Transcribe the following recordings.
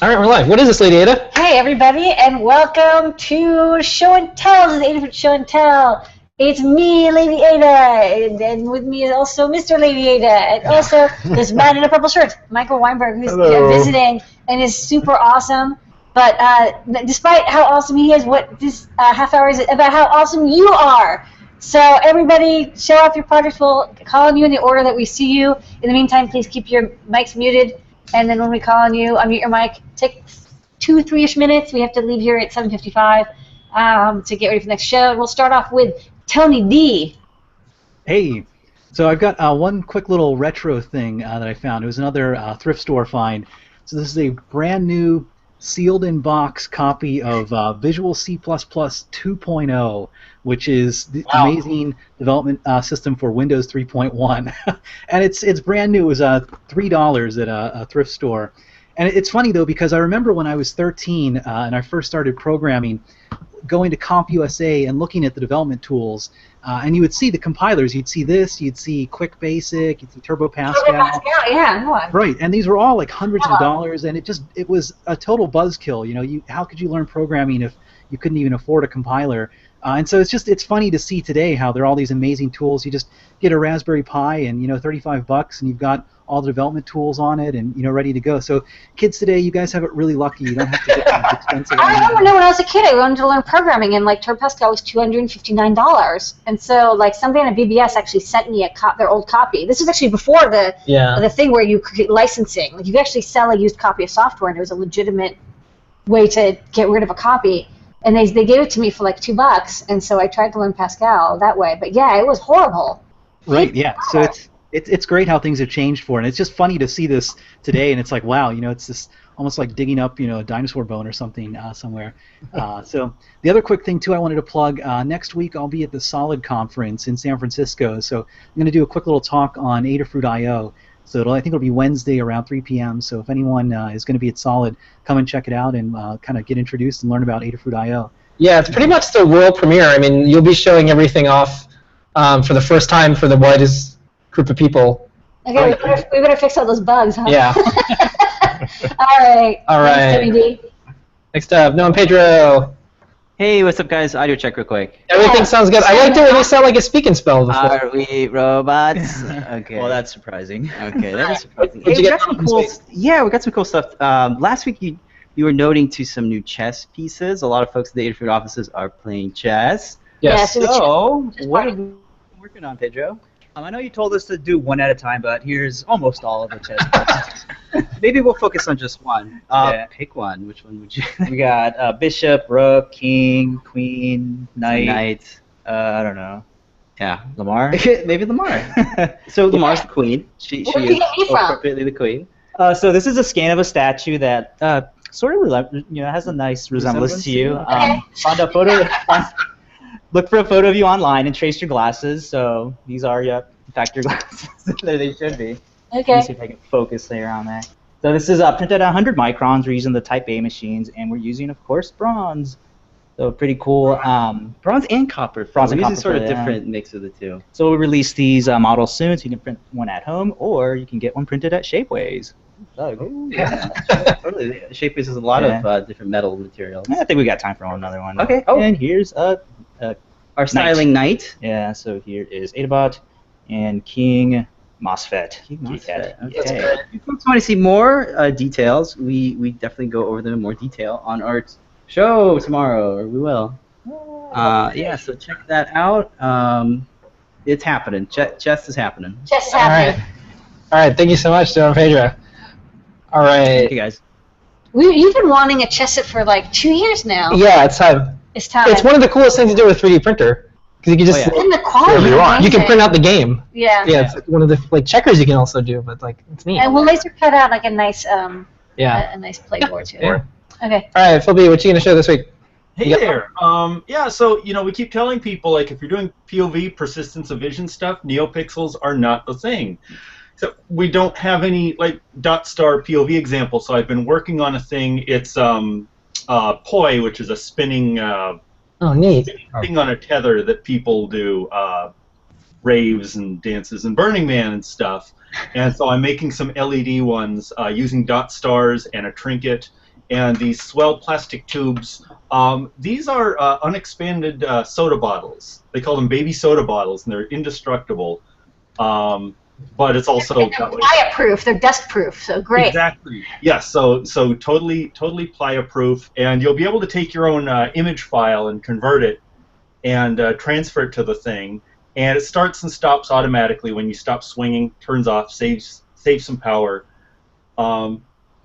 All right, we're live. What is this, Lady Ada? Hey, everybody, and welcome to Show and Tell. This is Adafruit Show and Tell. It's me, Lady Ada, and with me is also Mr. Lady Ada, and also this man in a purple shirt, Michael Weinberg, who's visiting and is super awesome. But despite how awesome he is, what this half hour is about how awesome you are. So everybody, show off your projects. We'll call on you in the order that we see you. In the meantime, please keep your mics muted. And then when we call on you, unmute your mic. Take 2-3-ish minutes. We have to leave here at 7:55 to get ready for the next show. And we'll start off with Tony D. Hey, so I've got one quick little retro thing that I found. It was another thrift store find. So this is a brand new sealed in box copy of Visual C++ 2.0, which is the amazing development system for Windows 3.1. And it's brand new. It was $3 at a thrift store. And it's funny, though, because I remember when I was 13 and I first started programming, going to CompUSA and looking at the development tools, and you would see the compilers. You'd see this, you'd see Quick Basic, you'd see Turbo Pascal. Yeah. Right, and these were all like hundreds of dollars, and it was a total buzzkill. You know, how could you learn programming if you couldn't even afford a compiler? And so it's funny to see today how there are all these amazing tools. You just get a Raspberry Pi and, $35, and you've got all the development tools on it and, ready to go. So kids today, you guys have it really lucky. You don't have to get these expensive. I remember when I was a kid, I wanted to learn programming, and like Turbo Pascal was $259. And so like somebody on a BBS actually sent me their old copy. This was actually before the thing where you could get licensing. Like you could actually sell a used copy of software, and it was a legitimate way to get rid of a copy. And they gave it to me for like $2, and so I tried to learn Pascal that way. But yeah, it was horrible. Right. Yeah. So it's great how things have changed for it. And it's just funny to see this today, and it's like, wow, it's this almost like digging up, a dinosaur bone or something somewhere. So the other quick thing too, I wanted to plug. Next week I'll be at the Solid Conference in San Francisco. So I'm going to do a quick little talk on Adafruit I/O. So I think it'll be Wednesday around 3 p.m. So if anyone is going to be at Solid, come and check it out and kind of get introduced and learn about Adafruit I/O. Yeah, it's pretty much the world premiere. I mean, you'll be showing everything off for the first time for the widest group of people. Okay, we better fix all those bugs, huh? Yeah. All right. Next up, Noah and Pedro. Hey, what's up, guys? Audio check real quick. Everything sounds good. I liked it when you sound like a speak and spell before. Are we robots? Okay. Well, that's surprising. Okay, that is surprising. Did you we get got some cool. Yeah, we got some cool stuff. Last week you were noting to some new chess pieces. A lot of folks at the Adafruit offices are playing chess. Yes. So, what are we working on, Pedro? I know you told us to do one at a time, but here's almost all of the chess pieces. Maybe we'll focus on just one. Pick one. Which one would you? We got bishop, rook, king, queen, knight. I don't know. Yeah. Lamar? Maybe Lamar. So Lamar's the queen. She is appropriately the queen. So this is a scan of a statue that sort of has a nice resemblance to you. Found a photo. Look for a photo of you online and trace your glasses. So these are, in fact, your glasses. There they should be. Okay. Let me see if I can focus there on that. So this is printed at 100 microns. We're using the Type A machines, and we're using, of course, bronze. So pretty cool. Bronze and copper. Bronze and copper. copper Sort of different mix of the two. So we'll release these models soon, so you can print one at home, or you can get one printed at Shapeways. Oh, yeah. Totally. Shapeways has a lot of different metal materials. I think we got time for another one. Okay. And here's our styling knight. Yeah, so here is Adabot and King MOSFET. Okay. Yeah. If you folks want to see more details, we definitely go over them in more detail on our show tomorrow, or we will. So check that out. It's happening. Chess is happening. Chess is happening. All right, thank you so much, Noah and Pedro. All right. Thank you, guys. You've been wanting a chess set for like 2 years now. Yeah, it's time. It's time. It's one of the coolest things to do with a 3D printer. Because you can just and the quality you can print out the game. Yeah. Yeah, it's one of the checkers you can also do, but it's neat. And we'll laser cut out like a nice a nice playboard too. Yeah. Okay. All right, Phil B, what you gonna show this week? Hey there. So we keep telling people, like, if you're doing POV, persistence of vision stuff, neopixels are not the thing. So we don't have any like DotStar POV examples. So I've been working on a thing. It's Poi, which is a spinning neat thing on a tether that people do raves and dances and Burning Man and stuff. And so I'm making some LED ones using DotStars and a trinket and these swell plastic tubes. These are unexpanded soda bottles. They call them baby soda bottles, and they're indestructible. But it's also they're playa-proof. They're dust-proof. So great. Exactly. Yes. So totally playa-proof, and you'll be able to take your own image file and convert it and transfer it to the thing, and it starts and stops automatically when you stop swinging. Turns off, saves some power.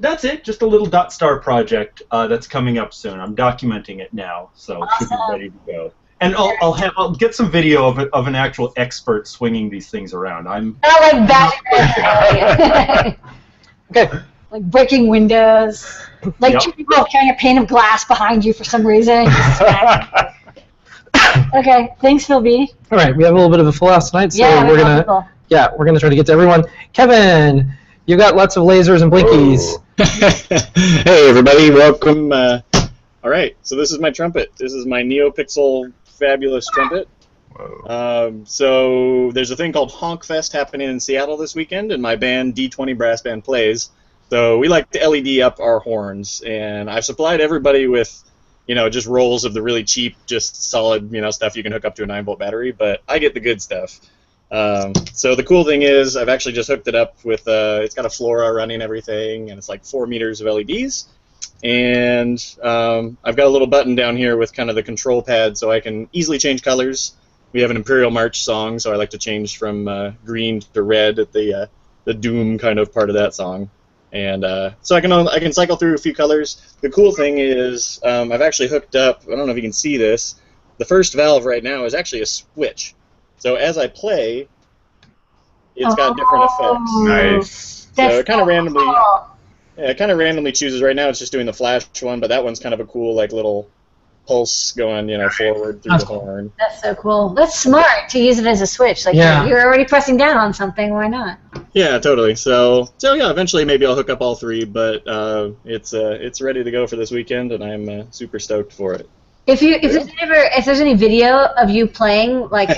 That's it. Just a little DotStar project that's coming up soon. I'm documenting it now, so it should be ready to go. And I'll get some video of an actual expert swinging these things around. I like that. Okay. Like breaking windows. Like two people carrying a pane of glass behind you for some reason. Okay. Thanks, Phil B. All right. We have a little bit of a full house tonight, so we're gonna try to get to everyone. Kevin, you got lots of lasers and blinkies. Hey everybody, welcome. All right, so this is my trumpet. This is my NeoPixel fabulous trumpet. So there's a thing called Honk Fest happening in Seattle this weekend, and my band D20 Brass Band plays. So we like to LED up our horns, and I've supplied everybody with, just rolls of the really cheap, just solid, stuff you can hook up to a 9-volt battery. But I get the good stuff. So the cool thing is I've actually just hooked it up with, it's got a Flora running everything, and it's like 4 meters of LEDs. And I've got a little button down here with kind of the control pad so I can easily change colors. We have an Imperial March song, so I like to change from green to red at the doom kind of part of that song. And so I can cycle through a few colors. The cool thing is I've actually hooked up, I don't know if you can see this, the first valve right now is actually a switch. So as I play, it's got different effects. Nice. So it kind of randomly, it kind of randomly chooses. Right now, it's just doing the flash one, but that one's kind of a cool, like little pulse going, forward through the horn. That's so cool. That's smart to use it as a switch. Like you're already pressing down on something. Why not? Yeah, totally. So yeah, eventually maybe I'll hook up all 3, but it's ready to go for this weekend, and I'm super stoked for it. If there's any video of you playing, like.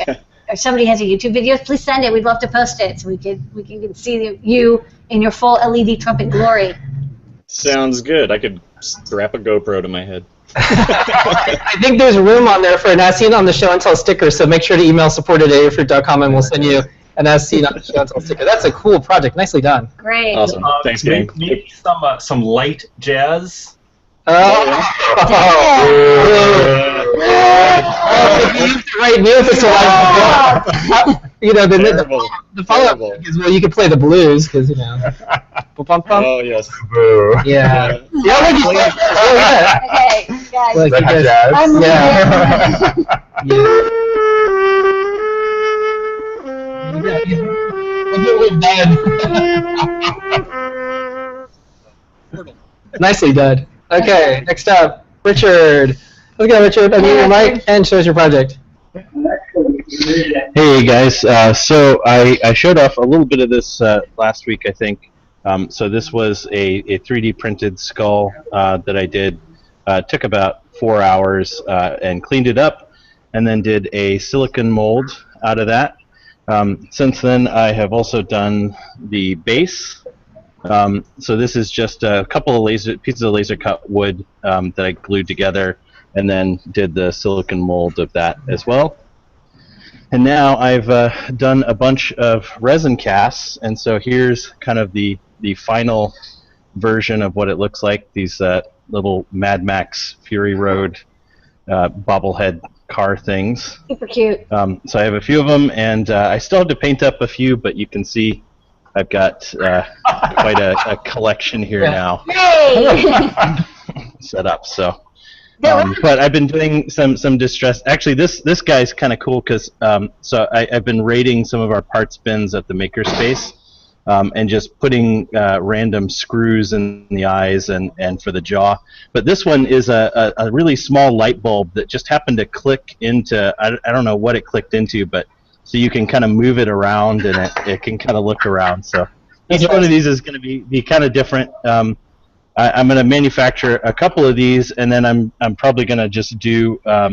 If somebody has a YouTube video, please send it. We'd love to post it so we can see you in your full LED trumpet glory. Sounds good. I could strap a GoPro to my head. I think there's room on there for an As Seen on the Show and Tell sticker, so make sure to email support@adafruit.com and we'll send you an As Seen on the Show and Tell sticker. That's a cool project. Nicely done. Great. Awesome. Thanks, gang. Maybe some light jazz. If you use the right NeoPixel, the follow-up is you can play the blues because Oh yes. Yeah. Okay, guys. Like I'm Nicely done. Okay, next up, Richard. Let's go, Richard. Unmute your mic and show us your project. Hey guys, so I showed off a little bit of this last week, I think. So this was a 3D printed skull that I did. Took about 4 hours and cleaned it up, and then did a silicon mold out of that. Since then, I have also done the base. So this is just a couple of pieces of laser cut wood that I glued together, and then did the silicon mold of that as well. And now I've done a bunch of resin casts, and so here's kind of the final version of what it looks like. These little Mad Max Fury Road bobblehead car things. super cute. So I have a few of them, and I still have to paint up a few, but you can see I've got quite a collection here now set up. So. But I've been doing some distress. Actually, this guy's kind of cool because so I've been raiding some of our parts bins at the makerspace and just putting random screws in the eyes and for the jaw. But this one is a really small light bulb that just happened to click into. I don't know what it clicked into, but so you can kind of move it around and it can kind of look around. So each one of these is going to be kind of different. I'm going to manufacture a couple of these, and then I'm probably going to just do a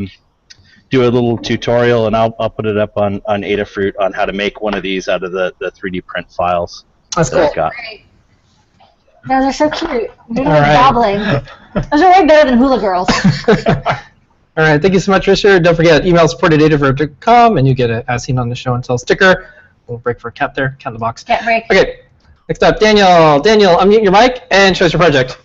little tutorial, and I'll put it up on Adafruit on how to make one of these out of the 3D print files. That's cool. Those are so cute. They're All right. bobbling. Those are way better than Hula Girls. All right, thank you so much, Richard. Don't forget, email support@adafruit.com, and you get a As Seen on the Show and Tell sticker. We'll break for a cat there, cat in the box. Cat break. Okay, next up, Daniel. Daniel, unmute your mic and show us your project.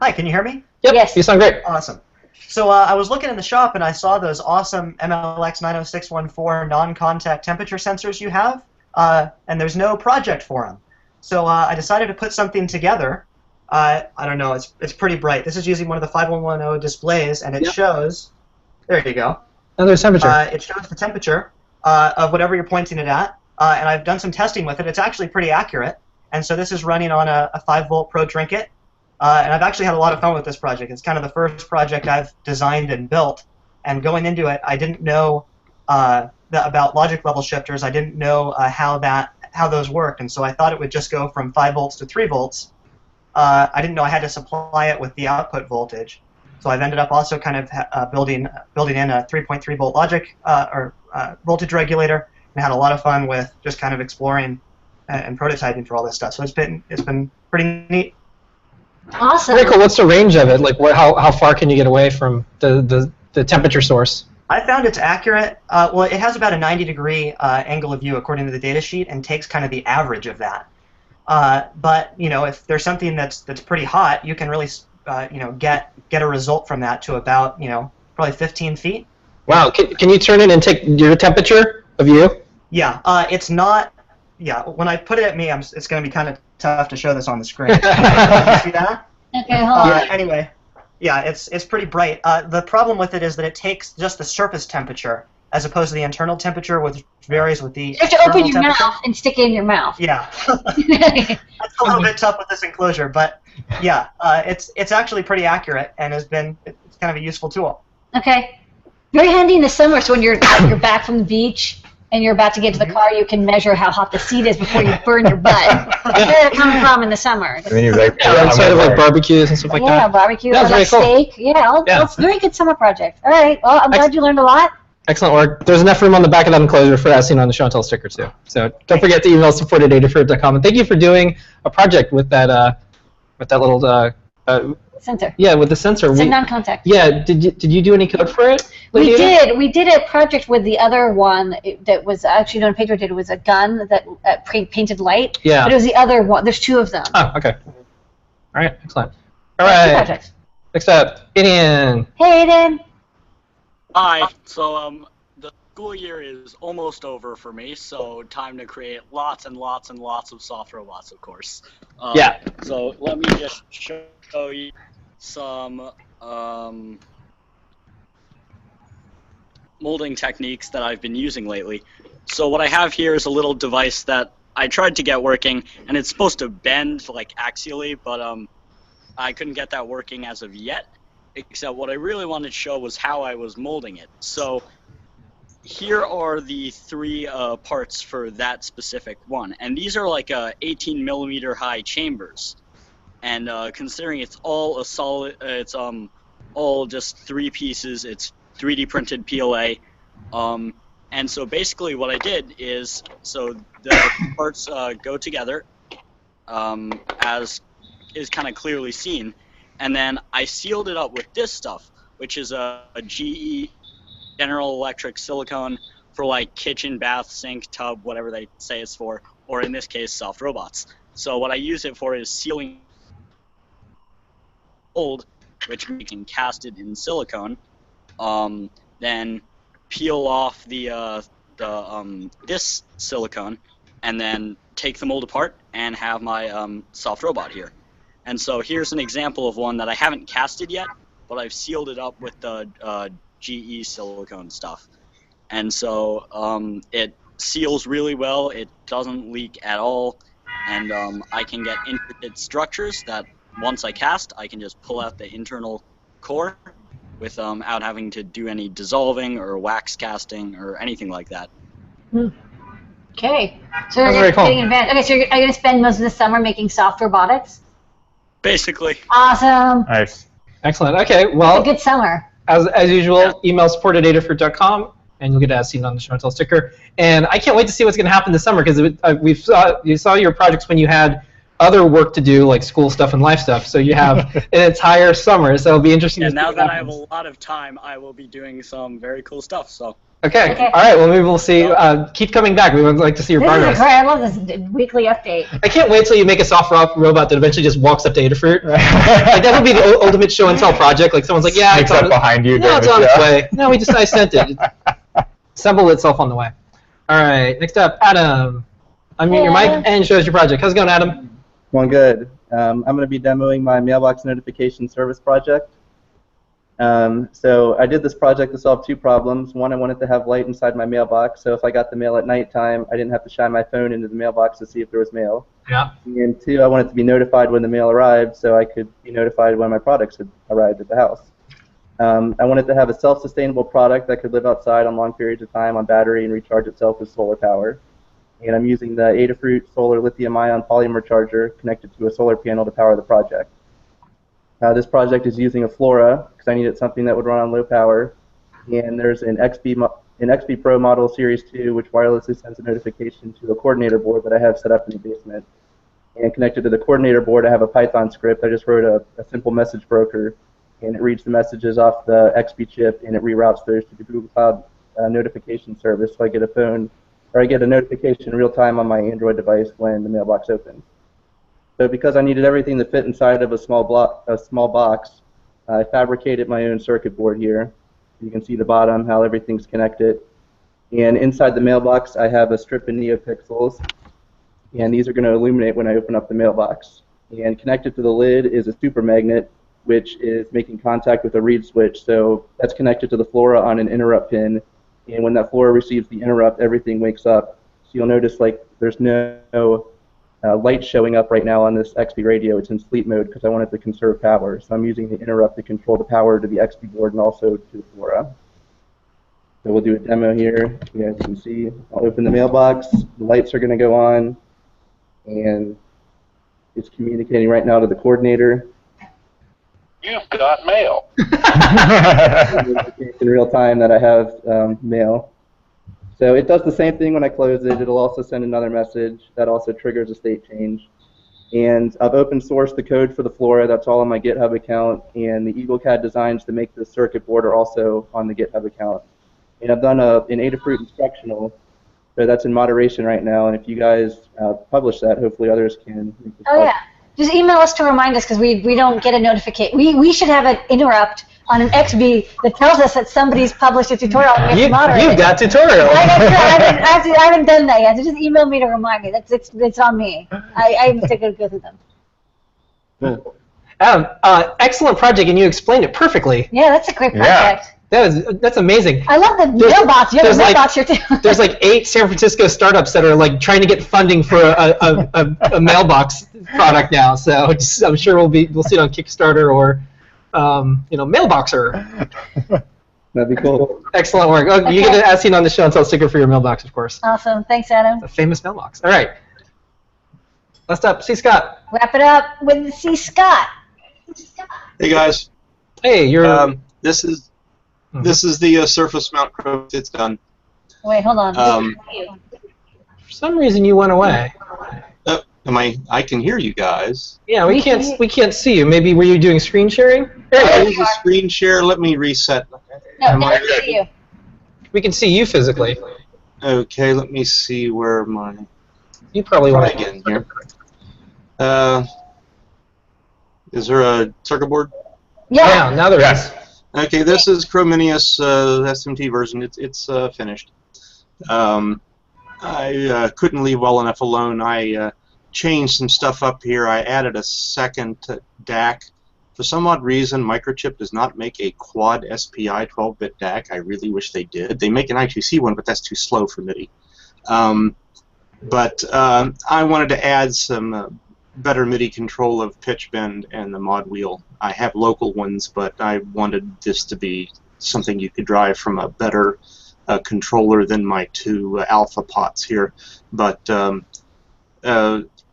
Hi, can you hear me? Yep, Yes. you sound great. Awesome. So I was looking in the shop and I saw those awesome MLX 90614 non-contact temperature sensors you have, and there's no project for them. So I decided to put something together. I don't know, it's pretty bright. This is using one of the 5110 displays, and it shows, there you go. And there's temperature. It shows the temperature of whatever you're pointing it at, and I've done some testing with it. It's actually pretty accurate, and so this is running on a 5-volt Pro Trinket, and I've actually had a lot of fun with this project. It's kind of the first project I've designed and built, and going into it, I didn't know about logic level shifters. I didn't know how those worked, and so I thought it would just go from 5 volts to 3 volts. I didn't know I had to supply it with the output voltage. So I've ended up also kind of building in a 3.3 volt logic voltage regulator, and had a lot of fun with just kind of exploring and prototyping for all this stuff. So it's been pretty neat. Awesome. Very cool. What's the range of it? Like, how far can you get away from the temperature source? I found it's accurate. Well, it has about a 90-degree angle of view according to the data sheet, and takes kind of the average of that. But if there's something that's pretty hot, you can really get a result from that to about probably 15 feet. Wow. Can you turn it and take your temperature of you? Yeah. It's not. Yeah. When I put it at me, it's going to be kind of tough to show this on the screen. You see that? Okay, hold on. Anyway, yeah, it's pretty bright. The problem with it is that it takes just the surface temperature as opposed to the internal temperature, which varies with the You have to open your temperature. mouth and stick it in your mouth. Yeah. That's a little bit tough with this enclosure, but yeah, it's actually pretty accurate and it's kind of a useful tool. Okay. Very handy in the summer, so when you're back from the beach and you're about to get to the car, you can measure how hot the seat is before you burn your butt. Very common problem in the summer. I mean, you're like, Outside of like barbecues and stuff like Yeah, that. barbecue, That's or like very cool. steak. Yeah, it's a very good summer project. All right, well, I'm glad you learned a lot. Excellent work. There's enough room on the back of that enclosure for As Seen on the Show and Tell sticker too. So don't forget to email support@adafruit.com. And thank you for doing a project with that little Sensor. yeah, with the sensor. It's a non-contact. Yeah, did you do any code for it? We Leonida? did. We did a project with the other one that was actually known Pedro did. It was a gun that painted light. Yeah. But it was the other one. There's two of them. Oh, okay. All right, excellent. All Two right. projects. Next up, Gideon. Hey, Aiden. Hi. So the school year is almost over for me, so time to create lots and lots and lots of soft robots, of course. Yeah. So let me just show you some molding techniques that I've been using lately. So what I have here is a little device that I tried to get working, and it's supposed to bend like axially, but I couldn't get that working as of yet. Except what I really wanted to show was how I was molding it. So here are the three parts for that specific one, and these are like 18 millimeter high chambers. And considering it's all a solid, it's all just 3 pieces. It's 3D printed PLA. And so basically what I did is, so the parts go together, as is kind of clearly seen. And then I sealed it up with this stuff, which is a GE General Electric silicone for like kitchen, bath, sink, tub, whatever they say it's for, or in this case, soft robots. So what I use it for is sealing mold, which we can cast it in silicone, then peel off this silicone, and then take the mold apart and have my soft robot here. And so here's an example of one that I haven't casted yet, but I've sealed it up with the GE silicone stuff. And so it seals really well, it doesn't leak at all, and I can get intricate structures that once I cast, I can just pull out the internal core without having to do any dissolving or wax casting or anything like that. Okay. So you're very cool. getting advanced. Okay, so are you going to spend most of the summer making soft robotics? Basically. Awesome. Nice. Excellent. Okay, It's well, a good summer. as usual, email support@adafruit.com, and you'll get As Seen on the Show and Tell sticker. And I can't wait to see what's going to happen this summer, because you saw your projects when you had other work to do, like school stuff and life stuff. So you have an entire summer. So it'll be interesting Yeah, to see now what that I have happens. a lot of time, I will be doing some very cool stuff. So. Okay. Okay. All right. Well, maybe we'll see. Keep coming back. We would like to see your This is progress. great. I love this weekly update. I can't wait till you make a soft robot that eventually just walks up to Adafruit. Like that would be the ultimate show and tell project. Like someone's like, yeah, Sneaks it's up on, behind you. no, it's on its way. No, I sent it. It assembled itself on the way. All right. Next up, Adam. Unmute your mic and show us your project. How's it going, Adam? Going good. I'm going to be demoing my mailbox notification service project. So I did this project to solve two problems. One, I wanted to have light inside my mailbox, so if I got the mail at nighttime, I didn't have to shine my phone into the mailbox to see if there was mail. Yeah. And two, I wanted to be notified when the mail arrived, so I could be notified when my products had arrived at the house. I wanted to have a self-sustainable product that could live outside on long periods of time on battery and recharge itself with solar power. And I'm using the Adafruit solar lithium-ion polymer charger connected to a solar panel to power the project. This project is using a Flora because I needed something that would run on low power. And there's an XP Pro Model Series 2 which wirelessly sends a notification to a coordinator board that I have set up in the basement. And connected to the coordinator board, I have a Python script. I just wrote a simple message broker, and it reads the messages off the XP chip and it reroutes those to the Google Cloud notification service. So I get a notification in real time on my Android device when the mailbox opens. So because I needed everything to fit inside of a small box, I fabricated my own circuit board here. You can see the bottom, how everything's connected. And inside the mailbox, I have a strip of NeoPixels, and these are going to illuminate when I open up the mailbox. And connected to the lid is a super magnet, which is making contact with a reed switch. So that's connected to the Flora on an interrupt pin. And when that Flora receives the interrupt, everything wakes up. So you'll notice like there's no light showing up right now on this XP radio. It's in sleep mode because I wanted to conserve power. So I'm using the interrupt to control the power to the XP board and also to the Flora. So we'll do a demo here. You guys can see. I'll open the mailbox. The lights are going to go on, and it's communicating right now to the coordinator. You've got mail. In real time that I have mail. So it does the same thing when I close it. It'll also send another message that also triggers a state change. And I've open sourced the code for the Flora. That's all on my GitHub account. And the EagleCAD designs to make this circuit board are also on the GitHub account. And I've done an Adafruit instructional. So that's in moderation right now. And if you guys publish that, hopefully others can. Oh, yeah. Just email us to remind us because we don't get a notification. We should have an interrupt on an XB that tells us that somebody's published a tutorial and we have to moderate You've it. got tutorial. I haven't done that yet, so just email me to remind me. It's on me. I have to go through them. Cool. Adam, excellent project, and you explained it perfectly. Yeah, that's a great project. That's amazing. I love the mailbox. You have a mailbox here too. There's like 8 San Francisco startups that are like trying to get funding for a mailbox product now. So I'm sure we'll see it on Kickstarter or Mailboxer. That'd be cool. Excellent work. Oh, you get an as seen on the show and tell sticker for your mailbox, of course. Awesome. Thanks, Adam. A famous mailbox. All right. Last up, C. Scott. Wrap it up with C. Scott. Hey guys. Hey, you're. This is the surface mount Chrome. It's done. Wait, hold on. For some reason, you went away. I can hear you guys. Yeah, we can't see you. Maybe were you doing screen sharing? There was a screen share. Let me reset. No, now we can see you. We can see you physically. Okay, let me see where my. You probably want to again here. Is there a circuit board? Yeah. Now there is. Okay, this is Chrominus SMT version. It's finished. I couldn't leave well enough alone. I changed some stuff up here. I added a second DAC. For some odd reason, Microchip does not make a quad SPI 12-bit DAC. I really wish they did. They make an I2C one, but that's too slow for MIDI. But I wanted to add some better MIDI control of pitch bend and the mod wheel. I have local ones, but I wanted this to be something you could drive from a better controller than my 2 alpha pots here. But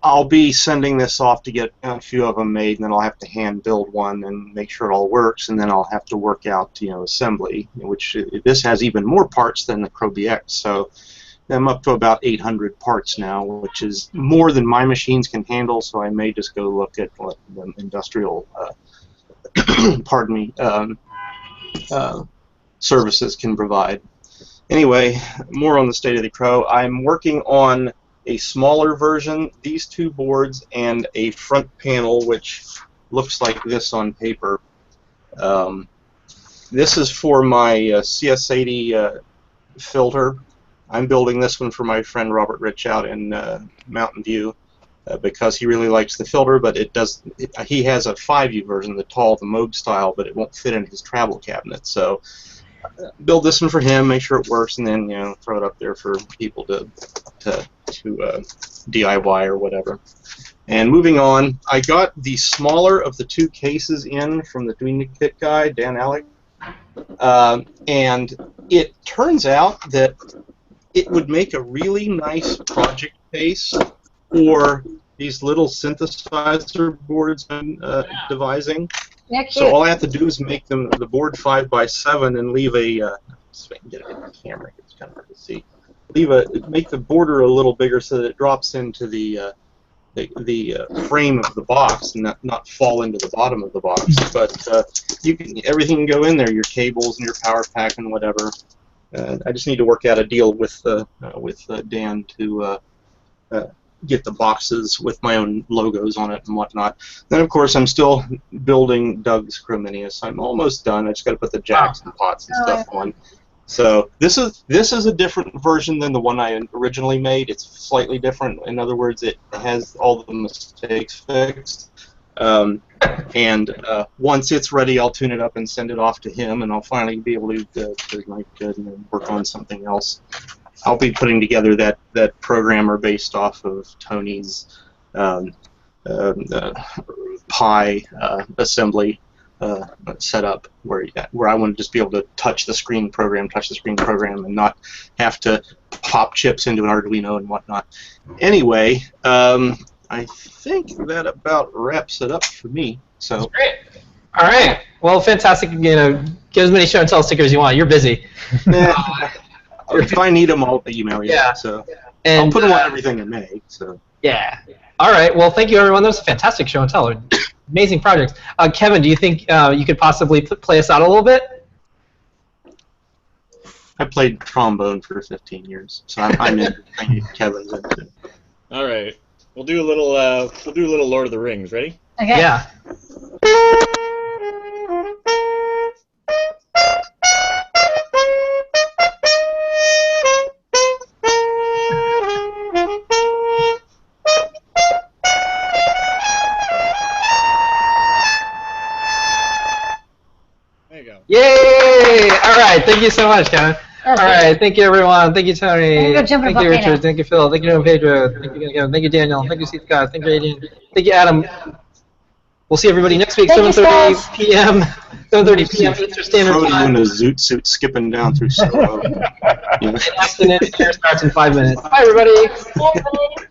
I'll be sending this off to get a few of them made, and then I'll have to hand build one and make sure it all works, and then I'll have to work out assembly, which this has even more parts than the Pro BX. So I'm up to about 800 parts now, which is more than my machines can handle, so I may just go look at what the industrial, pardon me, services can provide. Anyway, more on the State of the Crow. I'm working on a smaller version, these two boards, and a front panel, which looks like this on paper. This is for my CS80 filter. I'm building this one for my friend Robert Rich out in Mountain View because he really likes the filter, but he has a 5U version, the tall, the Moog style, but it won't fit in his travel cabinet. So build this one for him, make sure it works, and then throw it up there for people to DIY or whatever. And moving on, I got the smaller of the two cases in from the Doing the Kit guy, Dan Alec, and it turns out that it would make a really nice project case for these little synthesizer boards I'm devising. Yeah, cute. So all I have to do is make them the board 5x7 and leave a. So I can get it in the camera. It's kind of hard to see. Make the border a little bigger so that it drops into the frame of the box and not fall into the bottom of the box. But everything can go in there. Your cables and your power pack and whatever. I just need to work out a deal with Dan to get the boxes with my own logos on it and whatnot. Then, of course, I'm still building Doug's Chrominius. I'm almost done. I just got to put the jacks and pots and stuff on. So this is a different version than the one I originally made. It's slightly different. In other words, it has all the mistakes fixed. Once it's ready, I'll tune it up and send it off to him, and I'll finally be able to work on something else. I'll be putting together that programmer based off of Tony's Pi assembly setup, where I want to just be able to touch the screen program, and not have to pop chips into an Arduino and whatnot. Anyway, I think that about wraps it up for me. So. That's great. All right. Well, fantastic. Get as many show and tell stickers as you want. You're busy. If I need them, I'll email you. Yeah. So and, I'll put them on everything in May. So. Yeah. All right. Well, thank you, everyone. That was a fantastic show and tell. Amazing projects. Kevin, do you think you could possibly play us out a little bit? I played trombone for 15 years, so I'm in Kevin's into. All right. We'll do a little Lord of the Rings. Ready? Okay. Yeah. There you go. Yay! All right. Thank you so much, Kevin. All right, thank you, everyone. Thank you, Tony. Go jump in a Thank you, volcano. Richard. Thank you, Phil. Thank you, Pedro. Thank you, Kevin. Thank you, Daniel. Thank you, Steve Scott. Thank you, Adrian. Thank you, Adam. We'll see everybody next week, Thank you, 7:30 p.m. 7:30 p.m. Eastern Standard Frodo Time. in a zoot suit skipping down through snow. And Austin starts in 5 minutes. Bye, everybody. Bye, everybody.